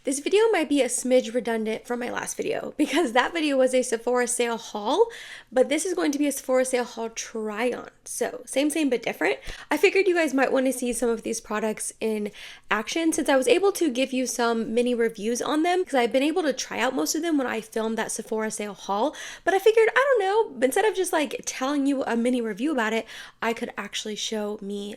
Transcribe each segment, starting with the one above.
This video might be a smidge redundant from my last video because that video was a Sephora sale haul, but this is going to be a Sephora sale haul try-on. So same but different. I figured you guys might want to see some of these products in action since I was able to give you some mini reviews on them because I've been able to try out most of them when I filmed that Sephora sale haul. But I figured, I don't know, instead of just like telling you a mini review about it, I could actually show me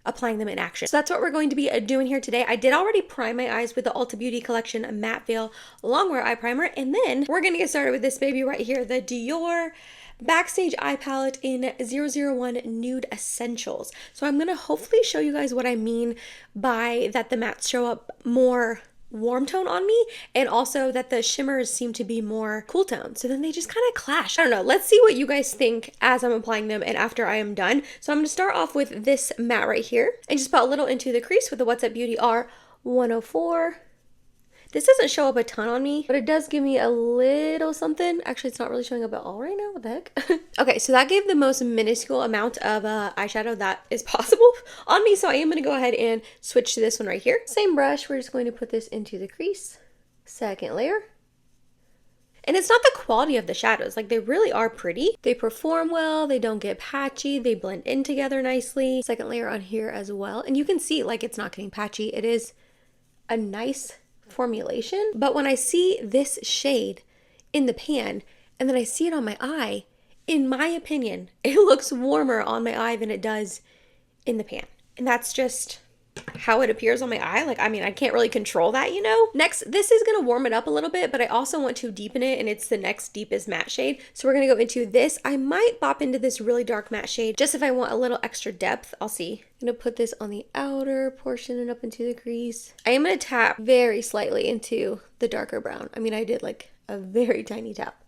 applying them in action. So that's what we're going to be doing here today. I did already prime my eyes with the Ulta Beauty Collection Matte Veil Longwear Eye Primer, and then we're gonna get started with this baby right here, the Dior Backstage Eye Palette in 001 Nude Essentials. So I'm gonna hopefully show you guys what I mean by that the mattes show up more warm tone on me, and also that the shimmers seem to be more cool tone, so then they just kind of clash. I don't know, let's see what you guys think as I'm applying them and after I am done. So I'm going to start off with this matte right here and just put a little into the crease with the What's Up Beauty R104. This doesn't show up a ton on me, but it does give me a little something. Actually, it's not really showing up at all right now. What the heck? Okay, so that gave the most minuscule amount of eyeshadow that is possible on me. So I am going to go ahead and switch to this one right here. Same brush. We're just going to put this into the crease. Second layer. And it's not the quality of the shadows. Like, they really are pretty. They perform well. They don't get patchy. They blend in together nicely. Second layer on here as well. And you can see, like, it's not getting patchy. It is a nice formulation, but when I see this shade in the pan and then I see it on my eye, in my opinion, it looks warmer on my eye than it does in the pan. And that's just how it appears on my eye. Like, I mean, I can't really control that, you know? Next, this is gonna warm it up a little bit, but I also want to deepen it, and it's the next deepest matte shade. So we're gonna go into this. I might bop into this really dark matte shade just if I want a little extra depth. I'll see. I'm gonna put this on the outer portion and up into the crease. I am gonna tap very slightly into the darker brown. I mean, I did like a very tiny tap.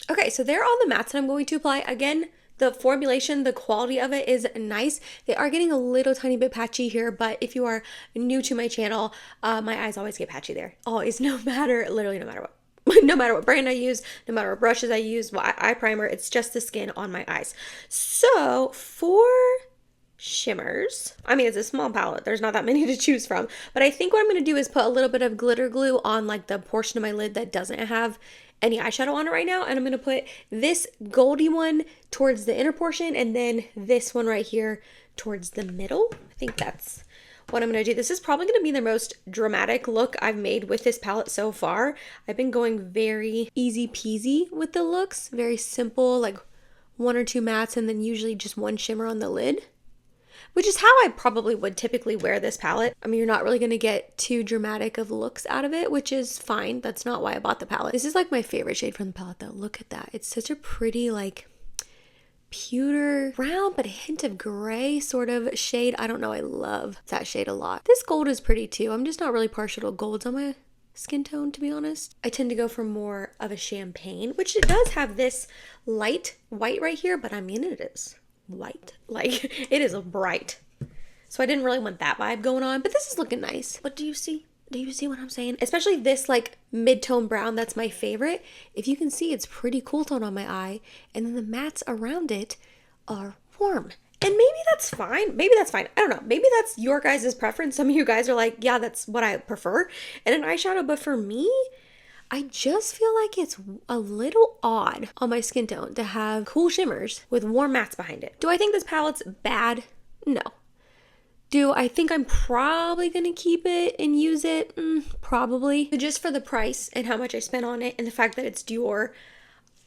Okay, so there are all the mattes that I'm going to apply. Again, the formulation, the quality of it is nice. They are getting a little tiny bit patchy here, but if you are new to my channel, my eyes always get patchy there. Always, literally no matter what. No matter what brand I use, no matter what brushes I use, eye primer, it's just the skin on my eyes. So for shimmers, I mean, it's a small palette. There's not that many to choose from, but I think what I'm going to do is put a little bit of glitter glue on like the portion of my lid that doesn't have any eyeshadow on it right now, and I'm going to put this goldy one towards the inner portion and then this one right here towards the middle. I think that's what I'm going to do. This is probably going to be the most dramatic look I've made with this palette so far. I've been going very easy peasy with the looks, very simple, like one or two mattes and then usually just one shimmer on the lid, which is how I probably would typically wear this palette. I mean, you're not really going to get too dramatic of looks out of it, which is fine. That's not why I bought the palette. This is like my favorite shade from the palette though. Look at that. It's such a pretty like pewter brown, but a hint of gray sort of shade. I don't know. I love that shade a lot. This gold is pretty too. I'm just not really partial to golds on my skin tone, to be honest. I tend to go for more of a champagne, which it does have this light white right here, but I mean, it is white. Like, it is bright. So I didn't really want that vibe going on, but this is looking nice. What do you see? Do you see what I'm saying? Especially this like mid-tone brown, that's my favorite. If you can see, it's pretty cool tone on my eye, and then the mattes around it are warm. And maybe that's fine. Maybe that's fine. I don't know. Maybe that's your guys' preference. Some of you guys are like, yeah, that's what I prefer in an eyeshadow, but for me, I just feel like it's a little odd on my skin tone to have cool shimmers with warm mattes behind it. Do I think this palette's bad? No. Do I think I'm probably going to keep it and use it? Probably. But just for the price and how much I spent on it and the fact that it's Dior,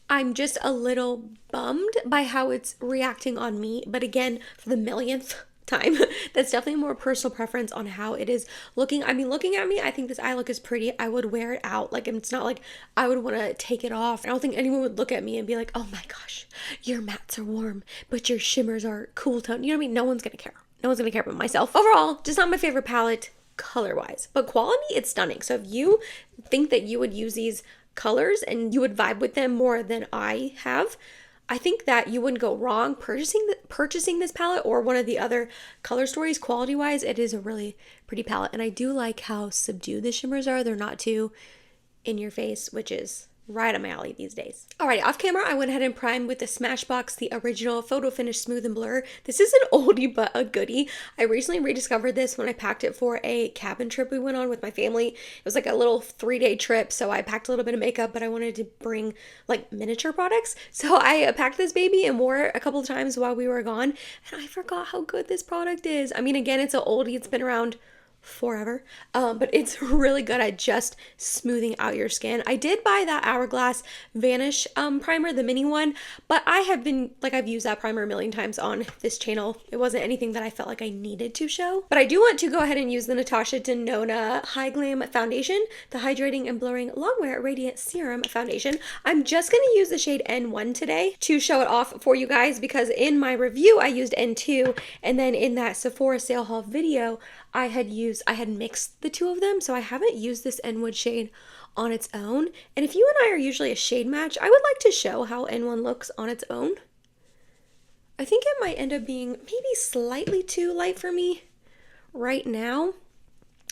I'm just a little bummed by how it's reacting on me. But again, for the millionth time, that's definitely more personal preference on how it is looking. I mean, looking at me, I think this eye look is pretty. I would wear it out. Like, it's not like I would want to take it off. I don't think anyone would look at me and be like, oh my gosh, your mattes are warm, but your shimmers are cool tone. You know what I mean? No one's going to care. No one's going to care about myself. Overall, just not my favorite palette color-wise. But quality, it's stunning. So if you think that you would use these colors and you would vibe with them more than I have, I think that you wouldn't go wrong purchasing this palette or one of the other color stories. Quality-wise, it is a really pretty palette. And I do like how subdued the shimmers are. They're not too in your face, which is right on my alley these days. Alrighty, off camera, I went ahead and primed with the Smashbox, the original Photo Finish Smooth and Blur. This is an oldie but a goodie. I recently rediscovered this when I packed it for a cabin trip we went on with my family. It was like a little 3-day trip, so I packed a little bit of makeup, but I wanted to bring like miniature products. So I packed this baby and wore it a couple of times while we were gone, and I forgot how good this product is. I mean, again, it's an oldie. It's been around forever, but it's really good at just smoothing out your skin. I did buy that Hourglass Vanish primer, the mini one, but I've used that primer a million times on this channel. It wasn't anything that I felt like I needed to show, but I do want to go ahead and use the Natasha Denona High Glam Foundation, the Hydrating and Blurring Longwear Radiant Serum Foundation. I'm just going to use the shade N1 today to show it off for you guys, because in my review I used N2, and then in that Sephora Sale Haul video I had mixed the two of them, so I haven't used this N1 shade on its own. And if you and I are usually a shade match, I would like to show how N1 looks on its own. I think it might end up being maybe slightly too light for me right now.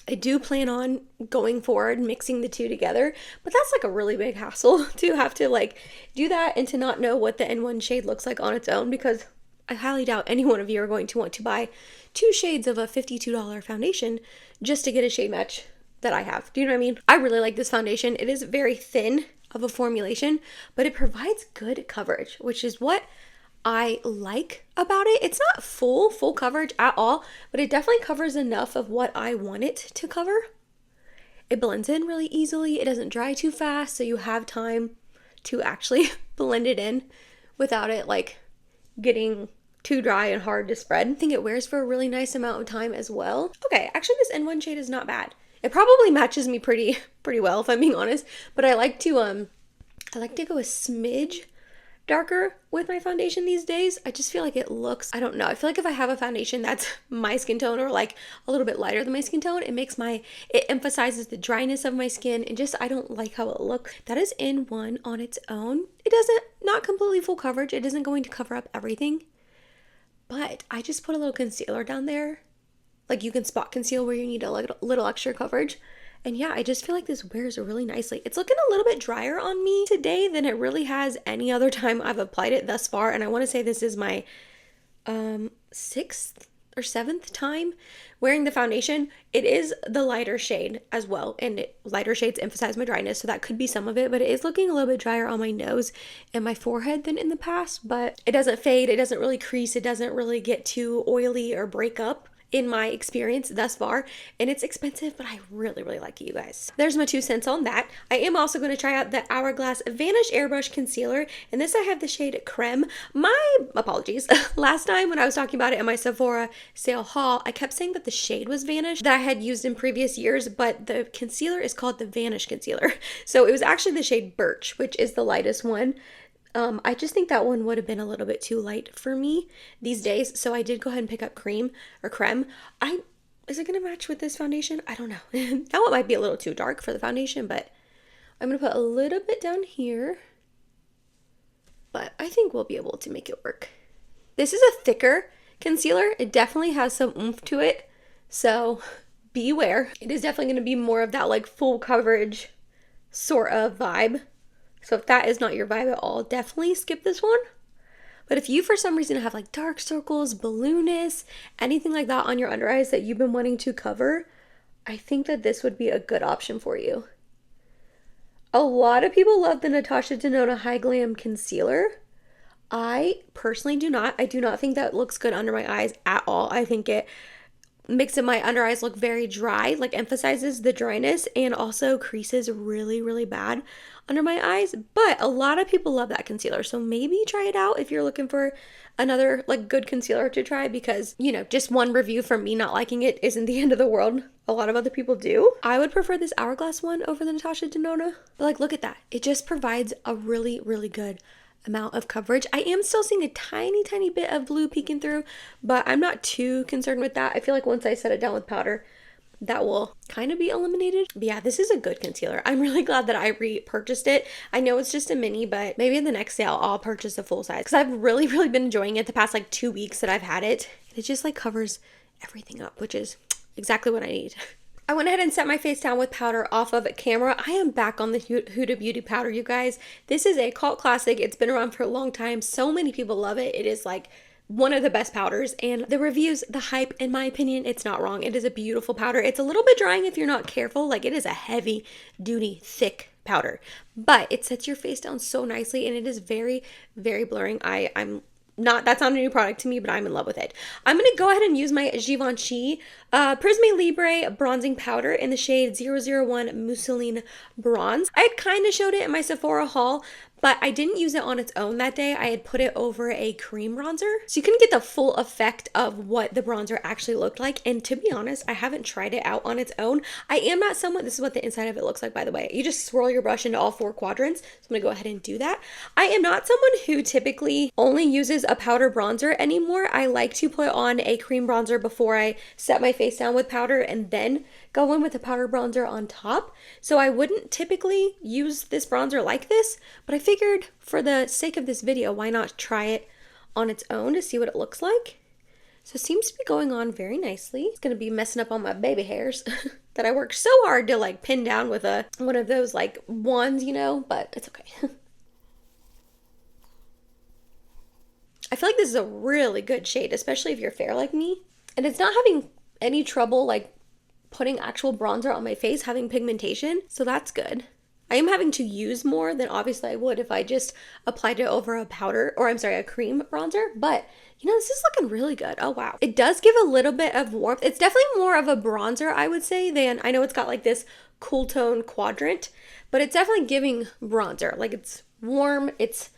I do plan on going forward mixing the two together, but that's like a really big hassle to have to like do that and to not know what the N1 shade looks like on its own, because I highly doubt any one of you are going to want to buy 2 shades of a $52 foundation just to get a shade match that I have. Do you know what I mean? I really like this foundation. It is very thin of a formulation, but it provides good coverage, which is what I like about it. It's not full coverage at all, but it definitely covers enough of what I want it to cover. It blends in really easily. It doesn't dry too fast, so you have time to actually blend it in without it like getting too dry and hard to spread. I think it wears for a really nice amount of time as well. Okay, actually this N1 shade is not bad. It probably matches me pretty well, if I'm being honest, but I like to go a smidge darker with my foundation these days. I just feel like it looks, I don't know, I feel like if I have a foundation that's my skin tone or like a little bit lighter than my skin tone, it emphasizes the dryness of my skin, and just I don't like how it looks. That is N1 on its own. It doesn't, not completely full coverage. It isn't going to cover up everything, but I just put a little concealer down there. Like you can spot conceal where you need a little extra coverage. And yeah, I just feel like this wears really nicely. It's looking a little bit drier on me today than it really has any other time I've applied it thus far. And I want to say this is my 6th or 7th time wearing the foundation. It is the lighter shade as well, and lighter shades emphasize my dryness, so that could be some of it, but it is looking a little bit drier on my nose and my forehead than in the past, but it doesn't fade, it doesn't really crease, it doesn't really get too oily or break up in my experience thus far, and it's expensive, but I really like it, you guys. There's my 2 cents on that. I am also going to try out the Hourglass Vanish Airbrush Concealer, and this I have the shade Creme. My apologies. Last time when I was talking about it in my Sephora Sale Haul, I kept saying that the shade was Vanish that I had used in previous years, but the concealer is called the Vanish Concealer. So it was actually the shade Birch, which is the lightest one. I just think that one would have been a little bit too light for me these days, so I did go ahead and pick up Creme. Is it going to match with this foundation? I don't know. Now it might be a little too dark for the foundation, but I'm going to put a little bit down here, but I think we'll be able to make it work. This is a thicker concealer. It definitely has some oomph to it, so beware. It is definitely going to be more of that like full coverage sort of vibe. So if that is not your vibe at all, definitely skip this one. But if you for some reason have like dark circles, balloonness, anything like that on your under eyes that you've been wanting to cover, I think that this would be a good option for you. A lot of people love the Natasha Denona High Glam Concealer. I personally do not. I do not think that looks good under my eyes at all. I think it makes my under eyes look very dry, like emphasizes the dryness, and also creases really bad under my eyes. But a lot of people love that concealer, so maybe try it out if you're looking for another like good concealer to try, because you know, just one review from me not liking it isn't the end of the world. A lot of other people do. I would prefer this Hourglass one over the Natasha Denona, but like look at that, it just provides a really good amount of coverage. I am still seeing a tiny bit of blue peeking through, but I'm not too concerned with that. I feel like once I set it down with powder, that will kind of be eliminated. But yeah, this is a good concealer. I'm really glad that I repurchased it. I know it's just a mini, but maybe in the next sale I'll purchase a full size, because I've really been enjoying it the past like 2 weeks that I've had it. It just like covers everything up, which is exactly what I need. I went ahead and set my face down with powder off of camera. I am back on the Huda Beauty powder, you guys. This is a cult classic. It's been around for a long time. So many people love it. It is like one of the best powders, and the reviews, the hype, in my opinion, it's not wrong. It is a beautiful powder. It's a little bit drying if you're not careful. Like, it is a heavy duty, thick powder, but it sets your face down so nicely, and it is very, very blurring. I'm not, that's not a new product to me, but I'm in love with it. I'm going to go ahead and use my Givenchy Prisme Libre bronzing powder in the shade 001 Mousseline Bronze. I had kind of showed it in my Sephora haul, but I didn't use it on its own that day. I had put it over a cream bronzer, so you can get the full effect of what the bronzer actually looked like. And to be honest, I haven't tried it out on its own. I am not someone, this is what the inside of it looks like, by the way. You just swirl your brush into all 4 quadrants. So I'm gonna go ahead and do that. I am not someone who typically only uses a powder bronzer anymore. I like to put on a cream bronzer before I set my face down with powder and then go in with a powder bronzer on top. So I wouldn't typically use this bronzer like this, but I figured for the sake of this video, why not try it on its own to see what it looks like. So it seems to be going on very nicely. It's gonna be messing up all my baby hairs that I worked so hard to like pin down with one of those like wands, you know, but it's okay. I feel like this is a really good shade, especially if you're fair like me. And it's not having any trouble like putting actual bronzer on my face, having pigmentation, so that's good. I am having to use more than obviously I would if I just applied it over a powder, or I'm sorry, a cream bronzer, but you know, this is looking really good. Oh wow. It does give a little bit of warmth. It's definitely more of a bronzer, I would say, than, I know it's got like this cool tone quadrant, but it's definitely giving bronzer. Like, it's warm, it's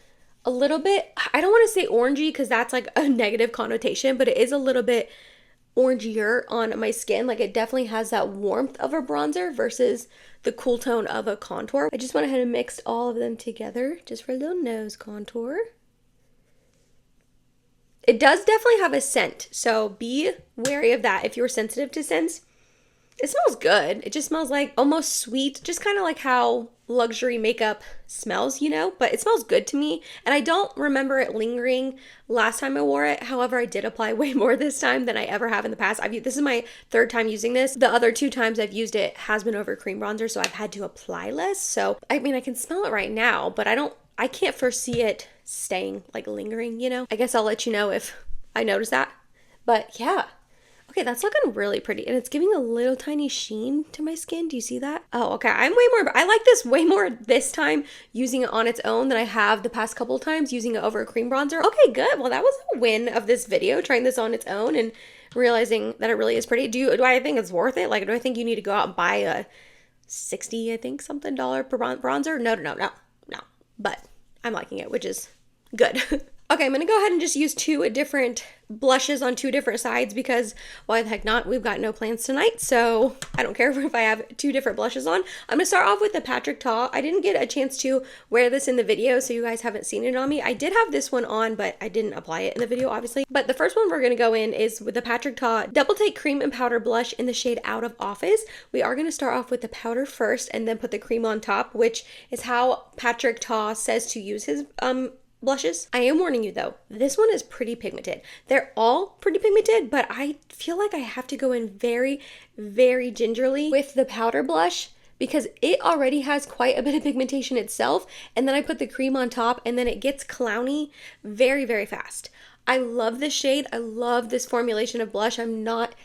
a little bit, I don't want to say orangey because that's like a negative connotation, but it is a little bit orangier on my skin. Like, it definitely has that warmth of a bronzer versus the cool tone of a contour. I just went ahead and mixed all of them together just for a little nose contour. It does definitely have a scent, so be wary of that if you're sensitive to scents. It smells good. It just smells like almost sweet, just kind of like how luxury makeup smells, you know, but it smells good to me. And I don't remember it lingering last time I wore it. However, I did apply way more this time than I ever have in the past. This is my 3rd time using this. The other 2 times I've used it has been over cream bronzer, so I've had to apply less. So, I mean, I can smell it right now, but I can't foresee it staying like lingering, you know. I guess I'll let you know if I notice that. But yeah. Okay, that's looking really pretty, and it's giving a little tiny sheen to my skin. Do you see that? Oh, okay. I like this way more this time using it on its own than I have the past couple of times using it over a cream bronzer. Okay, good. Well, that was a win of this video, trying this on its own and realizing that it really is pretty. Do I think it's worth it? Like, do I think you need to go out and buy a $60, I think, something dollar per bronzer? No. But I'm liking it, which is good. Okay, I'm going to go ahead and just use 2 different blushes on 2 different sides because why the heck not? We've got no plans tonight, so I don't care if I have 2 different blushes on. I'm going to start off with the Patrick Ta. I didn't get a chance to wear this in the video, so you guys haven't seen it on me. I did have this one on, but I didn't apply it in the video, obviously. But the first one we're going to go in is with the Patrick Ta Double Take Cream and Powder Blush in the shade Out of Office. We are going to start off with the powder first and then put the cream on top, which is how Patrick Ta says to use his blushes. I am warning you though, this one is pretty pigmented. They're all pretty pigmented, but I feel like I have to go in very, very gingerly with the powder blush because it already has quite a bit of pigmentation itself, and then I put the cream on top and then it gets clowny very, very fast. I love this shade. I love this formulation of blush. I'm not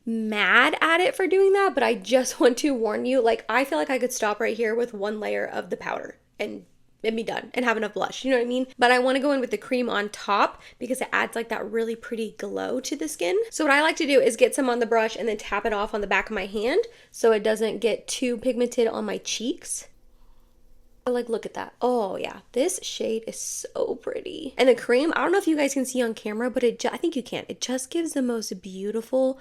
mad at it for doing that, but I just want to warn you, like, I feel like I could stop right here with 1 layer of the powder and be done and have enough blush, you know what I mean? But I want to go in with the cream on top because it adds like that really pretty glow to the skin. So what I like to do is get some on the brush and then tap it off on the back of my hand so it doesn't get too pigmented on my cheeks. Like, look at that. Oh yeah, this shade is so pretty. And the cream, I don't know if you guys can see on camera, but I think you can. It just gives the most beautiful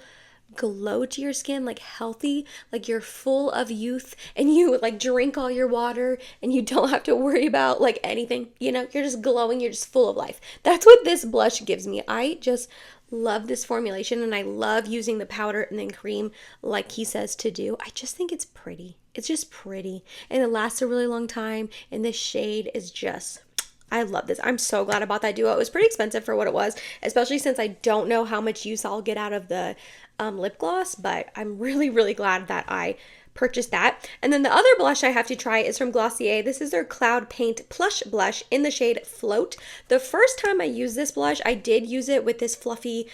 glow to your skin, like healthy, like you're full of youth and you like drink all your water and you don't have to worry about like anything, you know, you're just glowing, you're just full of life. That's what this blush gives me. I just love this formulation and I love using the powder and then cream like he says to do. I just think it's pretty. It's just pretty and it lasts a really long time, and this shade is just, I love this. I'm so glad I bought that duo. It was pretty expensive for what it was, especially since I don't know how much use I'll get out of the lip gloss, but I'm really, really glad that I purchased that. And then the other blush I have to try is from Glossier. This is their Cloud Paint Plush Blush in the shade Float. The first time I used this blush, I did use it with this fluffy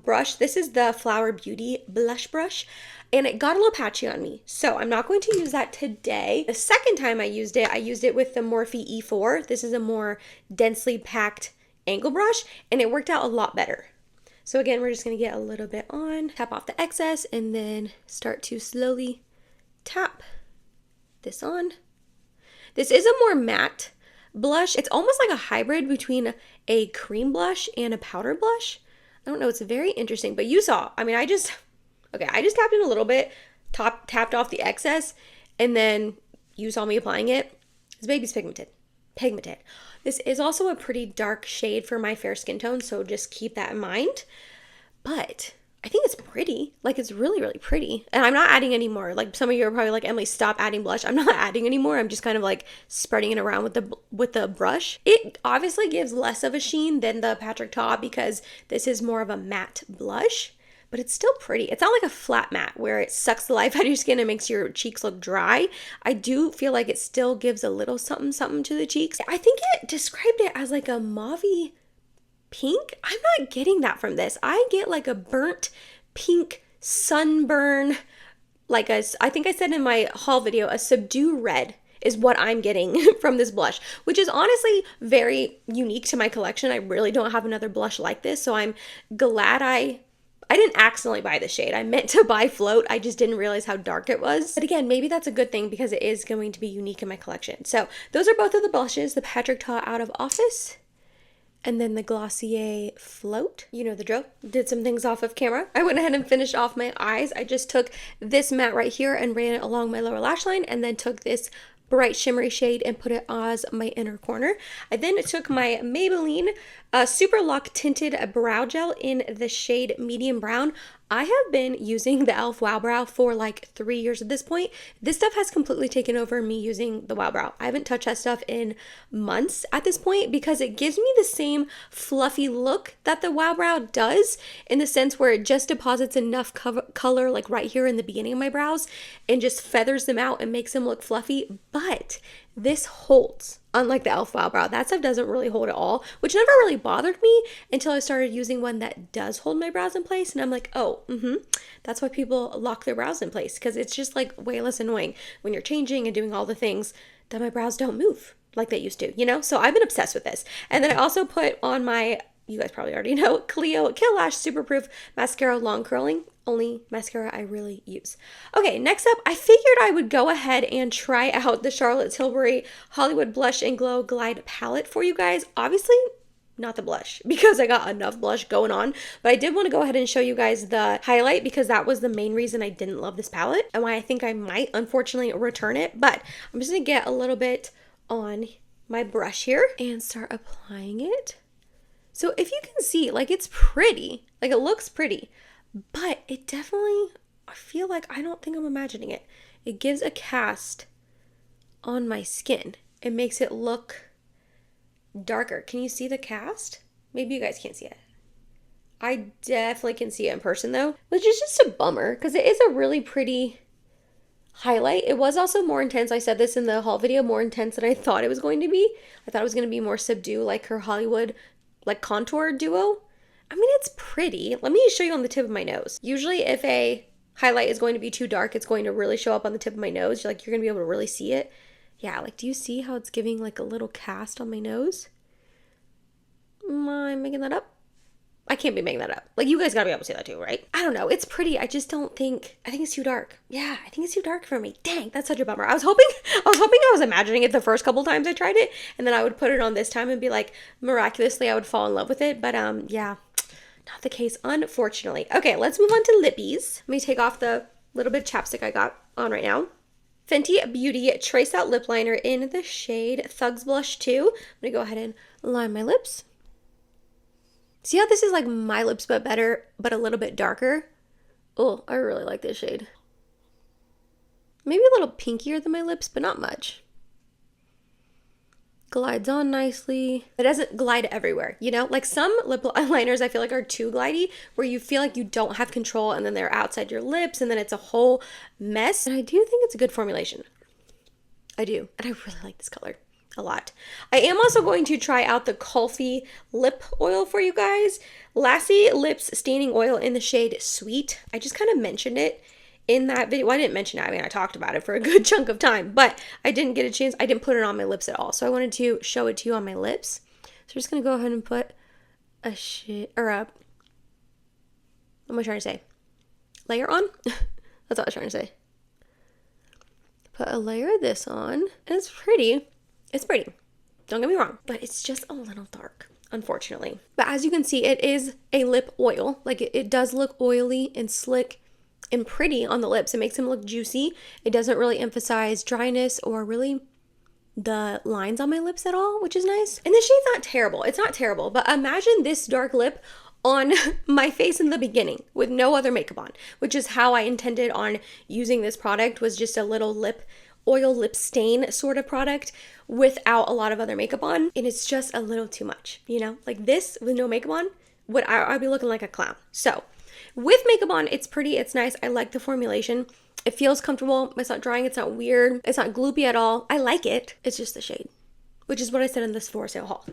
brush. This is the Flower Beauty blush brush, and it got a little patchy on me. So I'm not going to use that today. The second time I used it with the Morphe E4. This is a more densely packed angle brush, and it worked out a lot better. So again, we're just gonna get a little bit on, tap off the excess, and then start to slowly tap this on. This is a more matte blush. It's almost like a hybrid between a cream blush and a powder blush. I don't know, it's very interesting, but you saw, I mean, I just tapped in a little bit, tapped off the excess, and then you saw me applying it. This baby's pigmented. This is also a pretty dark shade for my fair skin tone, so just keep that in mind. But I think it's pretty. Like, it's really, really pretty. And I'm not adding any more. Like, some of you are probably like, Emily, stop adding blush. I'm not adding anymore. I'm just kind of like spreading it around with the brush. It obviously gives less of a sheen than the Patrick Ta because this is more of a matte blush, but it's still pretty. It's not like a flat matte where it sucks the life out of your skin and makes your cheeks look dry. I do feel like it still gives a little something, something to the cheeks. I think it described it as like a mauvey pink. I'm not getting that from this. I get like a burnt pink sunburn, like I think I said in my haul video, a subdue red is what I'm getting from this blush, which is honestly very unique to my collection. I really don't have another blush like this, so I'm glad I didn't accidentally buy the shade. I meant to buy Float. I just didn't realize how dark it was. But again, maybe that's a good thing because it is going to be unique in my collection. So those are both of the blushes, the Patrick Ta Out of Office and then the Glossier Float. You know the drill. Did some things off of camera. I went ahead and finished off my eyes. I just took this matte right here and ran it along my lower lash line, and then took this bright shimmery shade and put it as my inner corner. I then took my Maybelline Super Lock Tinted Brow Gel in the shade Medium Brown. I have been using the e.l.f. Wow Brow for like 3 years at this point. This stuff has completely taken over me using the Wow Brow. I haven't touched that stuff in months at this point because it gives me the same fluffy look that the Wow Brow does, in the sense where it just deposits enough color like right here in the beginning of my brows and just feathers them out and makes them look fluffy. But this holds, unlike the e.l.f. Wow Brow. That stuff doesn't really hold at all, which never really bothered me until I started using one that does hold my brows in place. And I'm like, oh, that's why people lock their brows in place, because it's just like way less annoying when you're changing and doing all the things that my brows don't move like they used to, you know? So I've been obsessed with this. And then I also put on my, you guys probably already know, Clio Kill Lash Super Proof Mascara Long Curling. Only mascara I really use. Okay, next up, I figured I would go ahead and try out the Charlotte Tilbury Hollywood Blush and Glow Glide Palette for you guys. Obviously, not the blush, because I got enough blush going on, but I did want to go ahead and show you guys the highlight, because that was the main reason I didn't love this palette and why I think I might unfortunately return it. But I'm just going to get a little bit on my brush here and start applying it. So if you can see, like, it's pretty, like it looks pretty, but it definitely, I feel like, I don't think I'm imagining it. It gives a cast on my skin. It makes it look darker. Can you see the cast? Maybe you guys can't see it. I definitely can see it in person though, which is just a bummer because it is a really pretty highlight. It was also more intense. I said this in the haul video, more intense than I thought it was going to be. I thought it was going to be more subdued, like her Hollywood like contour duo. I mean, it's pretty. Let me show you on the tip of my nose. Usually if a highlight is going to be too dark, it's going to really show up on the tip of my nose. You're going to be able to really see it. Yeah, like, do you see how it's giving like a little cast on my nose? Am I making that up? I can't be making that up. Like, you guys gotta be able to see that too, right? I don't know. It's pretty. I just don't think, I think it's too dark. Yeah, I think it's too dark for me. Dang, that's such a bummer. I was hoping I was imagining it the first couple times I tried it, and then I would put it on this time and be like, miraculously, I would fall in love with it. But yeah, not the case, unfortunately. Okay, let's move on to lippies. Let me take off the little bit of chapstick I got on right now. Fenty Beauty Trace Out Lip Liner in the shade Thugs Blush 2. I'm gonna go ahead and line my lips. See how this is like my lips but better, but a little bit darker? Oh, I really like this shade. Maybe a little pinkier than my lips, but not much. glides on nicely. It doesn't glide everywhere, you know? Like some lip liners I feel like are too glidey, where you feel like you don't have control and then they're outside your lips and then it's a whole mess. And I do think it's a good formulation. I do. And I really like this color a lot. I am also going to try out the Kulfi lip oil for you guys. Lassie Lips Staining Oil in the shade Sweet. I just kind of mentioned it in that video. Well, I didn't mention it. I mean, I talked about it for a good chunk of time, but I didn't get a chance. I didn't put it on my lips at all. So I wanted to show it to you on my lips. So I'm just going to go ahead and put what am I trying to say? Layer on? That's what I was trying to say. Put a layer of this on. And it's pretty. It's pretty. Don't get me wrong. But it's just a little dark, unfortunately. But as you can see, it is a lip oil. Like it does look oily and slick and pretty on the lips. It makes them look juicy. It doesn't really emphasize dryness or really the lines on my lips at all, which is nice. And the shade's not terrible. It's not terrible. But imagine this dark lip on my face in the beginning with no other makeup on, which is how I intended on using this product, was just a little lip oil lip stain sort of product without a lot of other makeup on. And it's just a little too much, you know, like this with no makeup on, I'd be looking like a clown. So with makeup on, it's pretty, it's nice. I like the formulation. It feels comfortable. It's not drying. It's not weird. It's not gloopy at all. I like it. It's just the shade, which is what I said in this Sephora Sale haul.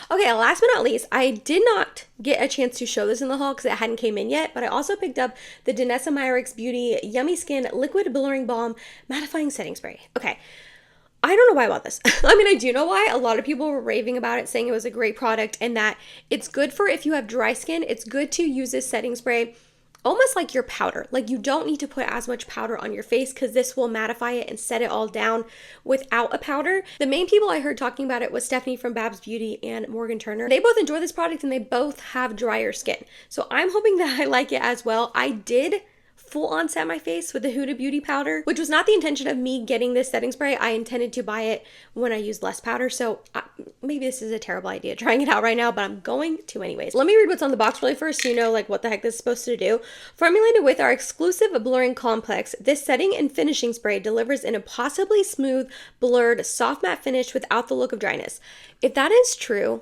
Okay, last but not least, I did not get a chance to show this in the haul because it hadn't came in yet, but I also picked up the Danessa Myricks Beauty Yummy Skin Liquid Blurring Balm Mattifying Setting Spray. Okay, I don't know why I bought this. I mean, I do know why. A lot of people were raving about it, saying it was a great product and that it's good for if you have dry skin. It's good to use this setting spray almost like your powder. Like you don't need to put as much powder on your face because this will mattify it and set it all down without a powder. The main people I heard talking about it was Stephanie from Babs Beauty and Morgan Turner. They both enjoy this product and they both have drier skin. So I'm hoping that I like it as well. I did full on set my face with the Huda Beauty powder, which was not the intention of me getting this setting spray. I intended to buy it when I used less powder. So maybe this is a terrible idea trying it out right now, but I'm going to anyways. Let me read what's on the box really first so you know like what the heck this is supposed to do. Formulated with our exclusive blurring complex, this setting and finishing spray delivers an impossibly smooth, blurred, soft matte finish without the look of dryness. If that is true,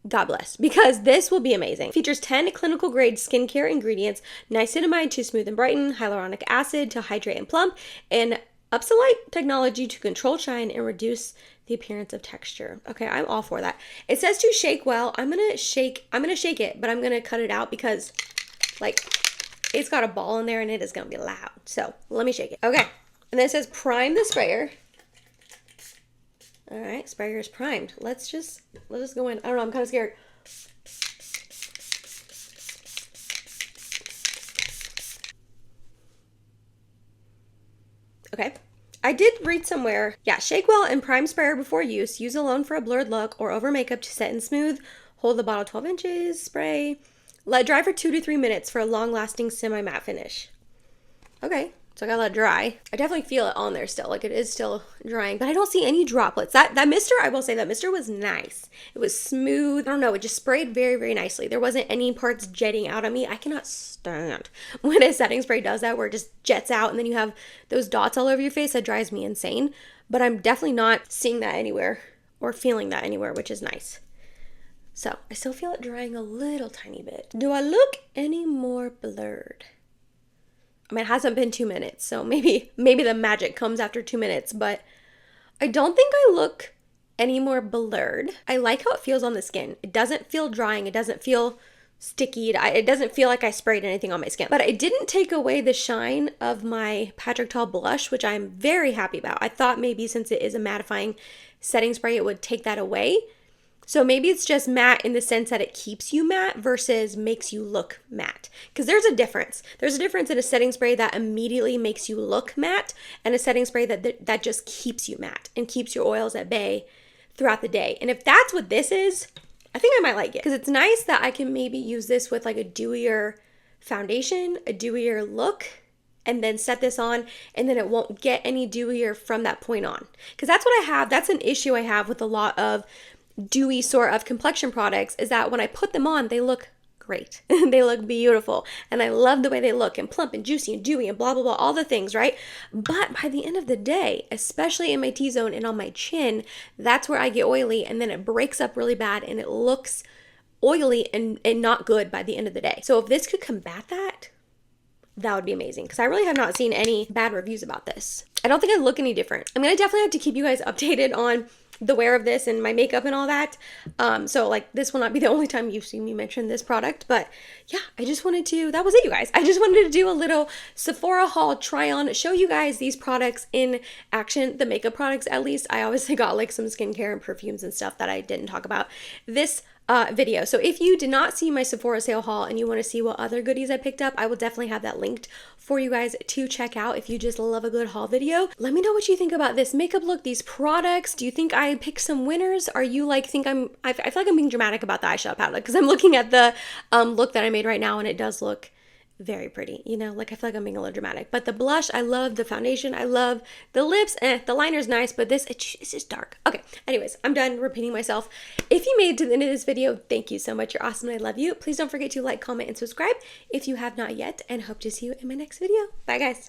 God bless, because this will be amazing. Features 10 clinical grade skincare ingredients, niacinamide to smooth and brighten, hyaluronic acid to hydrate and plump, and Upsolite technology to control shine and reduce the appearance of texture. Okay, I'm all for that. It says to shake well. I'm gonna shake it, but I'm gonna cut it out because like it's got a ball in there and it is gonna be loud. So let me shake it. Okay, and then it says prime the sprayer. All right, sprayer is primed. Let's just go in. I don't know, I'm kind of scared. Okay, I did read somewhere, yeah, shake well and prime sprayer before use. Use alone for a blurred look or over makeup to set and smooth. Hold the bottle 12 inches, spray. Let dry for 2 to 3 minutes for a long-lasting semi-matte finish. Okay. So I gotta let it dry. I definitely feel it on there still, like it is still drying, but I don't see any droplets. That mister, I will say that mister was nice. It was smooth. I don't know, it just sprayed very, very nicely. There wasn't any parts jetting out on me. I cannot stand when a setting spray does that, where it just jets out and then you have those dots all over your face. That drives me insane. But I'm definitely not seeing that anywhere or feeling that anywhere, which is nice. So I still feel it drying a little tiny bit. Do I look any more blurred? I mean, it hasn't been 2 minutes, so maybe the magic comes after 2 minutes, but I don't think I look any more blurred. I like how it feels on the skin. It doesn't feel drying. It doesn't feel sticky. It doesn't feel like I sprayed anything on my skin. But I didn't take away the shine of my Patrick Ta blush, which I'm very happy about. I thought maybe since it is a mattifying setting spray, it would take that away. So maybe it's just matte in the sense that it keeps you matte versus makes you look matte. Because there's a difference. There's a difference in a setting spray that immediately makes you look matte and a setting spray that just keeps you matte and keeps your oils at bay throughout the day. And if that's what this is, I think I might like it. Because it's nice that I can maybe use this with like a dewier foundation, a dewier look, and then set this on, and then it won't get any dewier from that point on. Because that's what I have. That's an issue I have with a lot of dewy sort of complexion products, is that when I put them on, they look great. They look beautiful. And I love the way they look, and plump and juicy and dewy and blah, blah, blah, all the things, right? But by the end of the day, especially in my T-zone and on my chin, that's where I get oily, and then it breaks up really bad and it looks oily and not good by the end of the day. So if this could combat that, that would be amazing, because I really have not seen any bad reviews about this. I don't think I look any different. I'm gonna definitely have to keep you guys updated on the wear of this and my makeup and all that. So like this will not be the only time you see me mention this product, but yeah, I just wanted to, that was it, you guys. I just wanted to do a little Sephora haul try on, show you guys these products in action, the makeup products at least. I obviously got like some skincare and perfumes and stuff that I didn't talk about this video. So if you did not see my Sephora sale haul and you want to see what other goodies I picked up, I will definitely have that linked for you guys to check out if you just love a good haul video. Let me know what you think about this makeup look, these products. Do you think I picked some winners? Are you like, I feel like I'm being dramatic about the eyeshadow palette, because I'm looking at the look that I made right now and it does look very pretty, you know, like I feel like I'm being a little dramatic. But the blush, I love. The foundation, I love. The lips, the liner's nice, but it's just dark. Okay, anyways, I'm done repeating myself. If you made it to the end of this video, thank you so much. You're awesome and I love you. Please don't forget to like, comment, and subscribe if you have not yet, and hope to see you in my next video. Bye, guys.